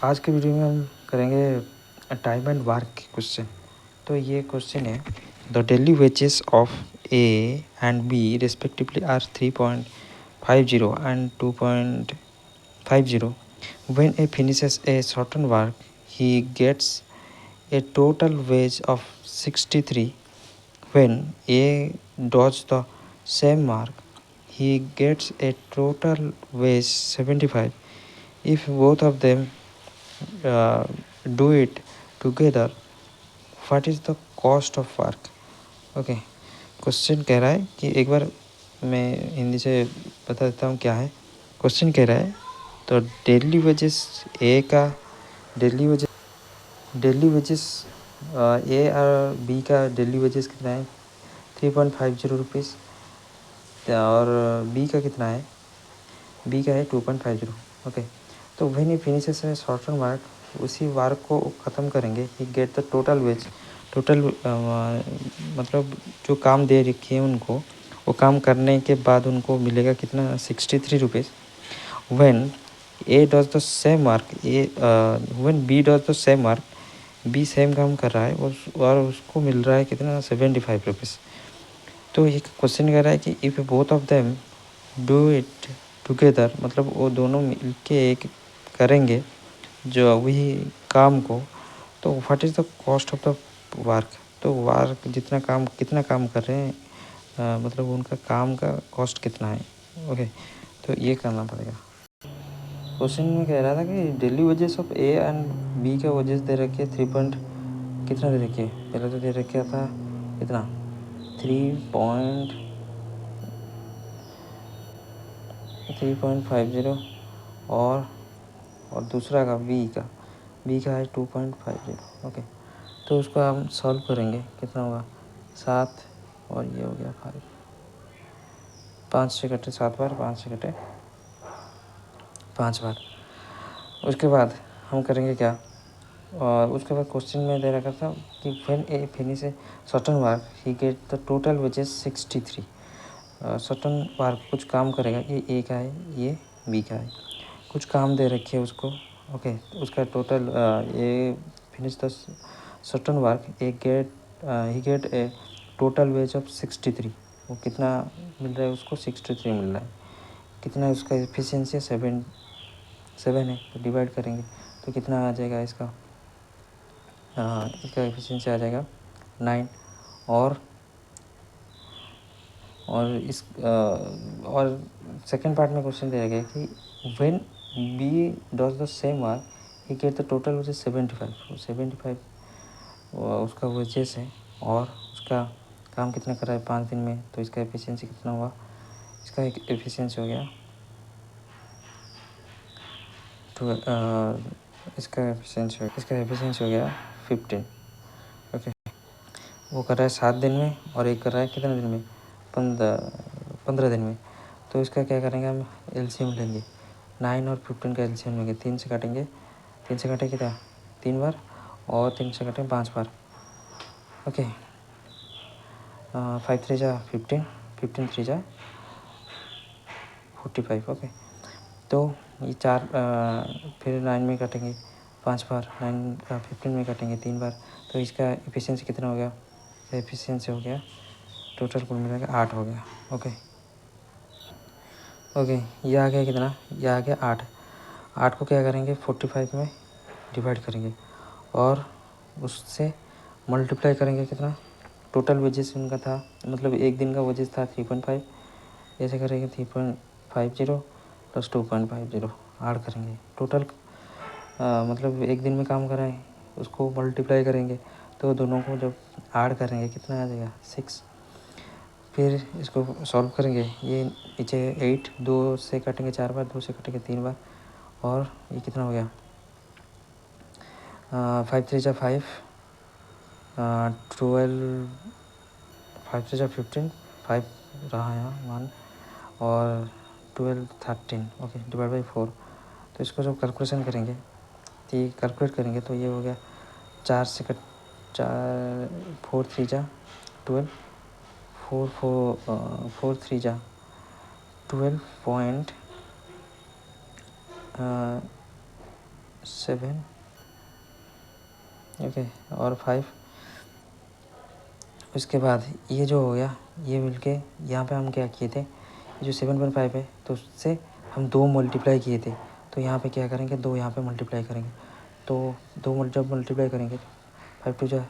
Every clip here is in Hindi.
आज के वीडियो में हम करेंगे टाइम एंड वर्क के क्वेश्चन। तो ये क्वेश्चन है, the daily wages of A and B respectively are 3.50 and 2.50. When A finishes a certain work, he gets a total wage of 63. When A does the same work, he gets a total wage 75. If both of them do it together, what is the cost of work? Okay, question कह रहा है कि एक बार मैं हिंदी से बता देता हूँ क्या है। क्वेश्चन कह रहा है तो डेली वेजेस ए का डेली वेजेस ए और बी का डेली वेजेस कितना है 3.50 रुपीज़, और बी का कितना है, बी का है 2.50। ओके, तो when he finishes a certain work, उसी वर्क को ख़त्म करेंगे, he get the total wage. Total मतलब जो काम दे रखी है उनको, वो काम करने के बाद उनको मिलेगा कितना 63 rupees. When A does the same work, when B does the same work, B same काम कर रहा है और उसको मिल रहा है कितना 75 रुपीज़। तो ये क्वेश्चन कह रहा है कि if both of them do it together, मतलब वो दोनों मिल के एक करेंगे जो वही काम को, तो what is the cost of the work. तो वर्क कितना काम कर रहे हैं, मतलब उनका काम का कॉस्ट कितना है। ओके, तो ये करना पड़ेगा। क्वेश्चन में कह रहा था कि daily wages of A and B का वेजेस दे रखे 3 पॉइंट कितना दे रखे, पहले तो दे रखा था कितना 3.50, और दूसरा का बी का है 2.50। ओके, तो उसको हम सॉल्व करेंगे, कितना होगा 7 और ये हो गया 5। 5 से कटे 7 बार, 5 से कटे 5 बार। उसके बाद हम करेंगे क्या, और उसके बाद क्वेश्चन में दे रखा था कि when A finish A certain work he get the total wages 63। Certain work कुछ काम करेगा, ये ए का है, ये बी का है, कुछ काम दे रखे है उसको। ओके, उसका टोटल ये finish the certain work he gate A total ways of 63। वो कितना मिल रहा है उसको 63 मिल रहा है। कितना है उसका एफिशिएंसी 7 है, तो डिवाइड करेंगे तो कितना आ जाएगा इसका एफिशिएंसी आ जाएगा 9। और सेकंड पार्ट में क्वेश्चन दिया गया कि when B does the same work he get the total which is 75 उसका वेजेस है, और उसका काम कितना कर रहा है 5 दिन में, तो इसका एफिशिएंसी कितना हुआ, इसका एफिशिएंसी हो गया इसका एफिशिएंसी हो गया 15। ओके, वो कर रहा है 7 दिन में और एक कर रहा है कितने दिन में 15 दिन में। तो इसका क्या करेंगे, हम एलसीएम लेंगे, 9 और 15 का एलसीएम लेंगे। 3 से काटेंगे, 3 से काटे कितना 3 बार, और 3 से काटें 5 बार। ओके, 5 3 जा 15, 15 3 जा 45। ओके, तो ये 4 फिर 9 में काटेंगे 5 बार, 15 में काटेंगे 3 बार। तो इसका एफिशिएंसी कितना हो गया, एफिशिएंसी हो गया टोटल कुल मिला के 8 हो गया। ओके, ये आ गया कितना, ये आ गया 8। 8 को क्या करेंगे 45 में डिवाइड करेंगे और उससे मल्टीप्लाई करेंगे। कितना टोटल वेजेस उनका था, मतलब एक दिन का वेजेस था 3.5, ऐसे करेंगे 3.50 प्लस 2.50 ऐड करेंगे। टोटल मतलब एक दिन में काम कराएं, उसको मल्टीप्लाई करेंगे, तो दोनों को जब ऐड करेंगे कितना आ जाएगा 6। फिर इसको सॉल्व करेंगे, ये नीचे 8, 2 से काटेंगे 4 बार, 2 से काटेंगे 3 बार, और ये कितना हो गया 5 3 जा 5, 12, 5 3 जा 15, 5 रहा यहाँ 1, और 12 13। Okay, divide by 4। तो इसको जब कैलकुलेशन करेंगे, तो ये कैलकुलेट करेंगे तो ये हो गया 4 से 4 3 जा 12, 4 3 जा 12 पॉइंट 7 ओके और 5। उसके बाद ये जो हो गया ये मिलके यहाँ पे हम क्या किए थे, ये जो 7.5 है तो उससे हम 2 मल्टीप्लाई किए थे, तो यहाँ पे क्या करेंगे 2 यहाँ पे मल्टीप्लाई करेंगे, तो 2 जब मल्टीप्लाई करेंगे 5 टू जा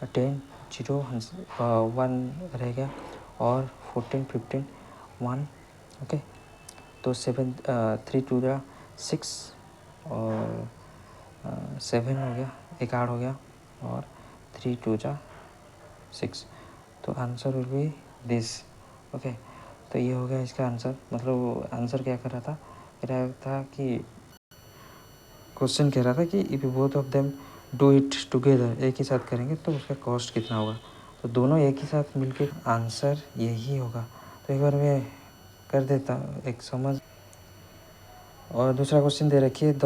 10 0 1 रह गया और 14 15 1 ओके। तो 7 3 टू जा 6 और 7 हो गया, एक 8 हो गया और 3 टू जा 6। तो answer will be this okay. तो ये हो गया इसका आंसर, मतलब आंसर क्या कर रहा था, कह रहा था कि क्वेश्चन कह रहा था कि if both of them do it together, एक ही साथ करेंगे तो उसका कॉस्ट कितना होगा। तो दोनों एक ही साथ मिलके आंसर यही होगा। तो एक बार मैं कर देता एक समझ। और दूसरा क्वेश्चन दे रखिए the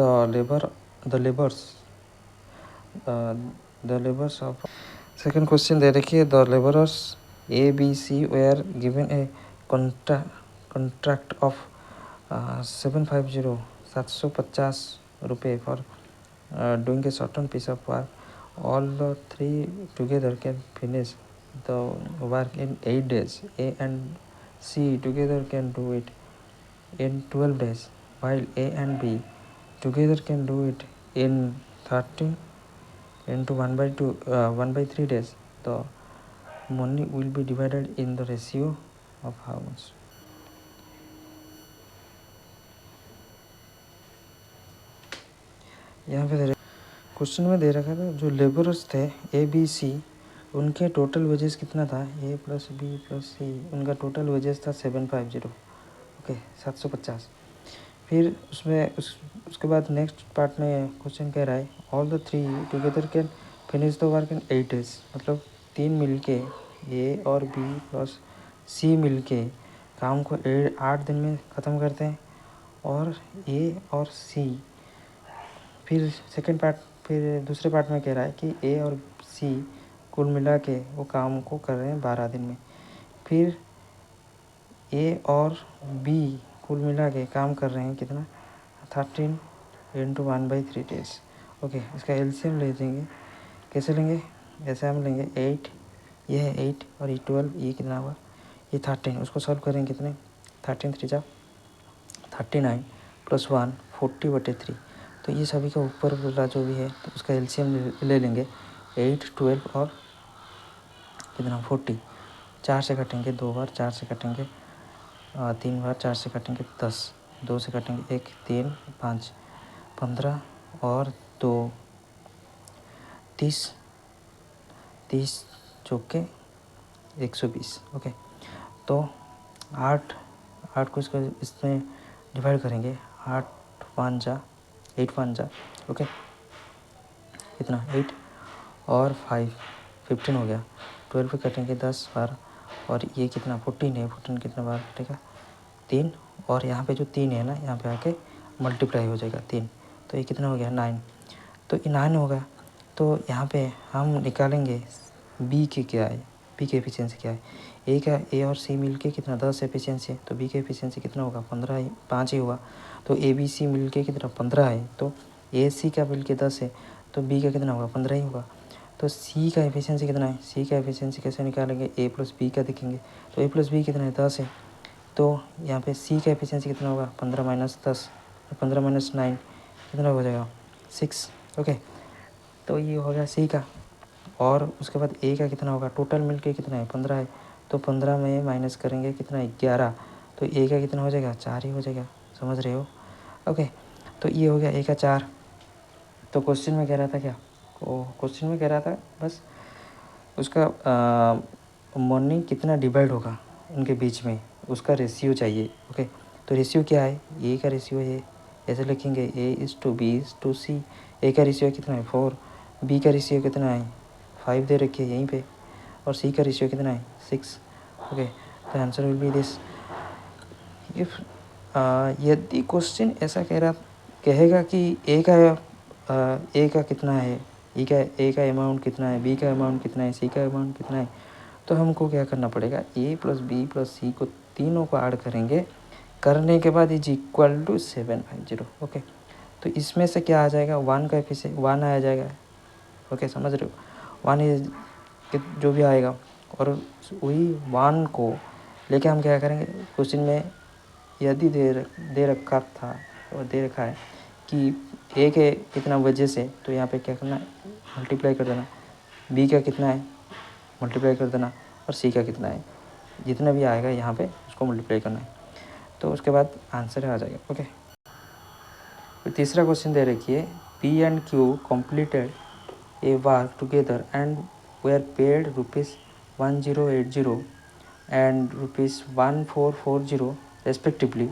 labours of. Second question दे रखिए the labourers A B C were given a contract of 750 750 रुपये for doing a certain piece of work. All the three together can finish the work in 8 days. A and C together can do it in 12 days, while A and B together can do it in 13 into 1/3 days. The money will be divided in the ratio of how much? यहाँ पे क्वेश्चन में दे रखा था जो लेबरर्स थे ए बी सी, उनके टोटल वेजेस कितना था, ए प्लस बी प्लस सी, उनका टोटल वेजेस था 750 ओके 750। फिर उसमें उसके बाद नेक्स्ट पार्ट में क्वेश्चन कह रहा है all the three together can finish the work in 8 days, मतलब 3 मिलके ए और बी प्लस सी मिलके काम को 8 दिन में ख़त्म करते हैं। और ए और सी फिर सेकंड पार्ट, फिर दूसरे पार्ट में कह रहा है कि ए और सी कुल मिला के वो काम को कर रहे हैं 12 दिन में। फिर ए और बी कुल मिला के काम कर रहे हैं कितना 13 into 1/3 डेज ओके। इसका एलसीएम ले देंगे, कैसे लेंगे, ऐसे हम लेंगे 8, ये है 8 और ये 12, ये कितना हुआ ये 13, उसको सॉल्व करेंगे कितने 13 3 जा 39 प्लस 1 40/3। तो ये सभी का ऊपर वाला जो भी है तो उसका एलसीएम ले लेंगे 8 12 और कितना 40, 4 से कटेंगे 2 बार, 4 से कटेंगे 3 बार, 4 से कटेंगे 10, 2 से कटेंगे 1 3 5 15 और 2 30 30 चौके 120 ओके। तो 8 को इसमें डिवाइड करेंगे 8 5 जा 8 5 जा ओके कितना 8 और 5 15 हो गया, 12 पे कटेंगे 10 बार और ये कितना 14 है, 14 कितना बार कटेगा 3 और यहाँ पे जो 3 है ना यहाँ पे आके मल्टीप्लाई हो जाएगा 3, तो ये कितना हो गया 9। तो ये 9 होगा। तो यहाँ पे हम निकालेंगे बी के क्या है, बी की एफिशिएंसी क्या है। ए का ए और सी मिल के कितना 10 एफिशिएंसी है, तो बी की एफिशिएंसी कितना होगा 15 5 ही होगा। तो ए बी सी मिल के कितना 15 है, तो ए सी का मिल के 10 है तो बी का कितना होगा 15 ही होगा। तो सी का एफिशिएंसी कितना है, सी का एफिशिएंसी कैसे निकालेंगे, ए प्लस बी का देखेंगे, तो ए प्लस बी कितना है 10 है। तो यहाँ पे सी का एफिशिएंसी कितना होगा 15 माइनस 10, 15 माइनस 9 कितना हो जाएगा 6 ओके। तो ये हो गया सी का। और उसके बाद ए का कितना होगा, टोटल मिलके कितना है 15 है, तो 15 में माइनस करेंगे कितना है 11, तो ए का कितना हो जाएगा 4 ही हो जाएगा, समझ रहे हो ओके। तो ये हो गया ए का 4। तो क्वेश्चन में कह रहा था क्या, क्वेश्चन में कह रहा था बस उसका मनी कितना डिवाइड होगा उनके बीच में, उसका रेशियो चाहिए ओके। तो रेशियो क्या है, ए का रेशियो है ऐसे लिखेंगे A/B/C। ए का रेशियो कितना है 4, बी का रेशियो कितना है 5 दे रखिए यहीं पे, और सी का रेशियो कितना है 6 ओके। तो answer will be this. If यदि क्वेश्चन ऐसा कहेगा कि ए का कितना है, ए का अमाउंट कितना है, बी का अमाउंट कितना है, सी का अमाउंट कितना है, तो हमको क्या करना पड़ेगा ए प्लस बी प्लस सी को तीनों को ऐड करेंगे, करने के बाद इज इक्वल टू 750 ओके। तो इसमें से क्या आ जाएगा, 1 का एफिशिएंसी 1 आ जाएगा। ओके, समझ रहे हो, 1 इज जो भी आएगा, और वही 1 को लेके हम क्या करेंगे, क्वेश्चन में यदि दे रखा था और दे रखा है कि ए के कितना वजह से, तो यहाँ पे क्या करना है, मल्टीप्लाई कर देना, बी का कितना है मल्टीप्लाई कर देना, और सी का कितना है, जितना भी आएगा यहाँ पे उसको मल्टीप्लाई करना है, तो उसके बाद आंसर आ जाएगा। ओके, फिर तीसरा क्वेश्चन दे रखिए, P and Q completed a work together and were paid ₹1080 and ₹1440 respectively.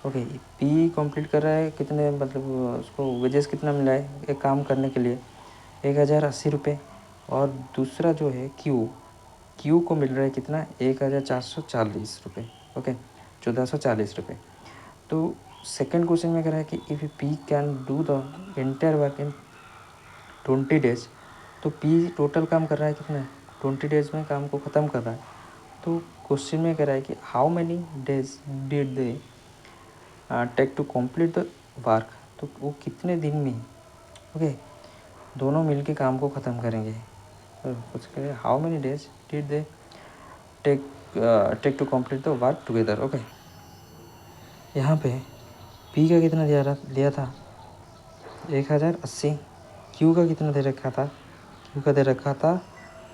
Okay, P complete कर रहा है कितने, मतलब उसको वेजेस कितना मिला है एक काम करने के लिए, 1080 और दूसरा जो है क्यू को मिल रहा है कितना, 1440 ओके, 1440 तो सेकंड क्वेश्चन में कह रहा है कि if P can do the entire work in 20 days, तो पी टोटल काम कर रहा है कितना, 20 डेज में काम को ख़त्म कर रहा है। तो क्वेश्चन में कह रहा है कि how many days did they take to complete the work, तो वो कितने दिन में, ओके, दोनों मिलके काम को ख़त्म करेंगे। तो कुछ करें, how many days did they take to complete the work together. Okay, यहाँ पे पी का कितना लिया था 1080, क्यू का कितना दे रखा था, क्यू का दे रखा था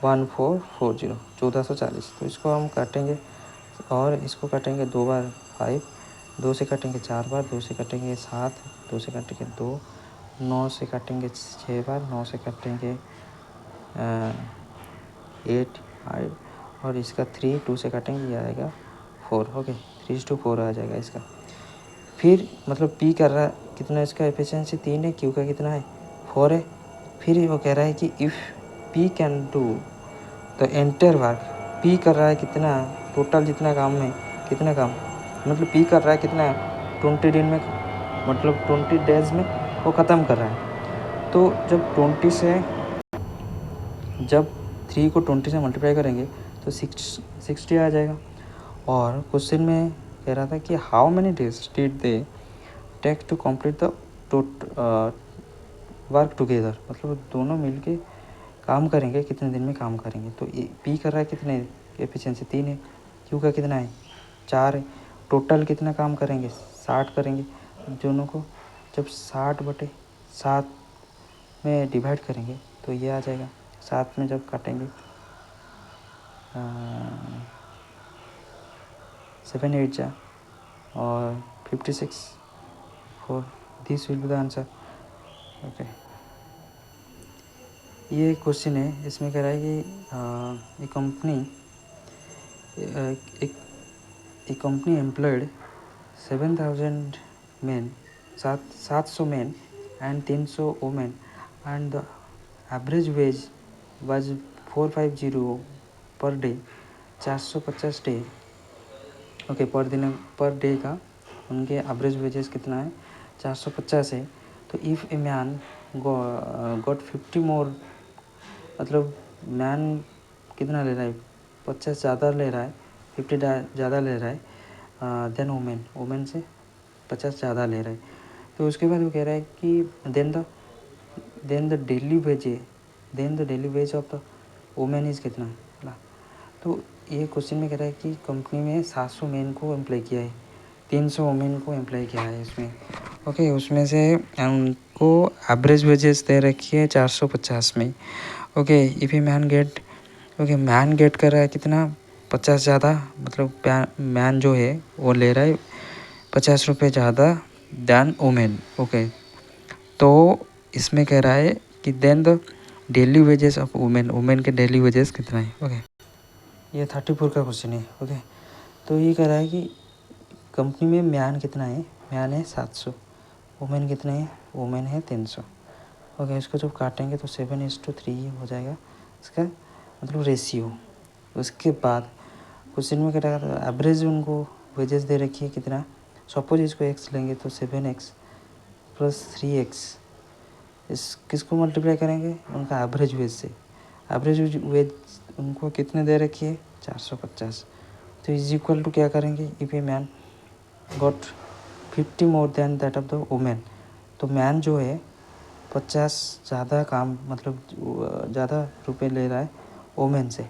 1440 1440। तो इसको हम काटेंगे और इसको काटेंगे 2 बार 5, 2 से काटेंगे 4 बार, 2 से काटेंगे 7, 2 से काटेंगे 2, 9 से काटेंगे 6 बार, 9 से काटेंगे 8 और इसका 3, 2 से काटेंगे, ये आएगा 4। ओके, 3:4 आ जाएगा इसका। फिर मतलब पी कर रहा है कितना, इसका एफिशिएंसी 3 है, क्यू का कितना है 4 है। फिर वो कह रहा है कि if P can do the entire work, P कर रहा है कितना, टोटल जितना काम है, कितना काम, मतलब पी कर रहा है कितना 20 दिन में, मतलब 20 डेज में वो ख़त्म कर रहा है। तो जब 3 को 20 से मल्टीप्लाई करेंगे तो 60 आ जाएगा। और क्वेश्चन में कह रहा था कि how many days did they take to complete the work together, मतलब दोनों मिलके काम करेंगे कितने दिन में काम करेंगे। तो पी कर रहा है कितने, एफिशिएंसी 3 है, क्यू का कितना है 4 है, टोटल कितना काम करेंगे 60 करेंगे। दोनों को जब 60/7 में डिवाइड करेंगे तो ये आ जाएगा, 7 में जब काटेंगे 7 8 जा और 56 4, this will be the answer. Okay, ये क्वेश्चन है, इसमें कह रहा है कि एक company employed 7,000 men, 700 men and 300 women, and the average wage was 450 per day, 450 day. Okay, per day का उनके एवरेज वेजेस कितना है 450 है। तो इफ़ ए मैन गॉट 50 मोर, मतलब मैन कितना ले रहा है 50 ज़्यादा ले रहा है, 50 ज़्यादा ले रहा है देन वुमेन से 50 ज़्यादा ले रहा है। तो उसके बाद वो कह रहा है कि then the daily wage of the women is कितना है। तो ये क्वेश्चन में कह रहा है कि कंपनी में 700 मेन को एम्प्लॉय किया है, 300 वुमेन को एम्प्लॉय किया है इसमें। ओके, उसमें से उनको एवरेज वेजेस दे रखी है 450 में। Okay, if a man get कर रहा है कितना 50 ज़्यादा, मतलब मैन जो है वो ले रहा है 50 रुपये ज़्यादा दैन वुमेन। ओके, तो इसमें कह रहा है कि then the daily wages of women के डेली वेजेस कितना है। ओके, ये 34 का क्वेश्चन है। ओके, तो ये कह रहा है कि कंपनी में मैन कितना है, मैन है 700, वुमेन कितने हैं, वुमेन है 300। ओके, इसको जब काटेंगे तो 7:3 हो जाएगा इसका मतलब रेशियो। उसके बाद क्वेश्चन में क्या रहा, एवरेज उनको वेजेस दे रखी है कितना, सपोज इसको x लेंगे तो 7x + 3x, इस किसको मल्टीप्लाई करेंगे उनका एवरेज वेज से। एवरेज वेज उनको कितने दे रखी है 450। तो इज इक्वल टू क्या करेंगे, if a man got 50 more than that of the women, तो मैन जो है 50 ज़्यादा काम मतलब ज़्यादा रुपए ले रहा है वोमेन से।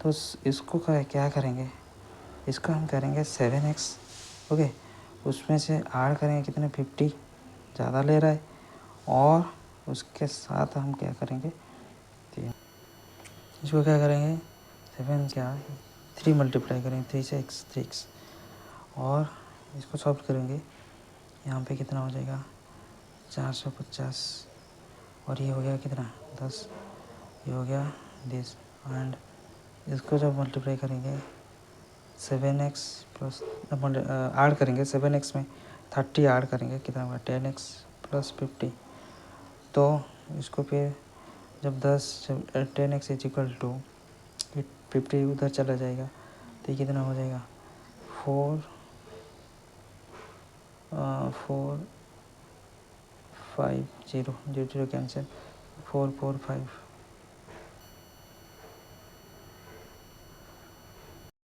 तो इसको क्या करेंगे, इसको हम करेंगे 7x। ओके, उसमें से ऐड करेंगे कितने 50 ज़्यादा ले रहा है, और उसके साथ हम क्या करेंगे, इसको क्या करेंगे 7 क्या 3 मल्टीप्लाई करेंगे 3 से x 3x, और इसको सॉल्व करेंगे। यहाँ पे कितना हो जाएगा 450, और ये हो गया कितना 10, ये हो गया दिस। एंड इसको जब मल्टीप्लाई करेंगे 7x प्लस ऐड करेंगे 7x में 30 ऐड करेंगे कितना होगा 10x प्लस 50। तो इसको फिर जब 10x इज इक्वल टू 50 उधर चला जाएगा, तो ये कितना हो जाएगा 4 5 0 0 0 कैंसिल 4 4 5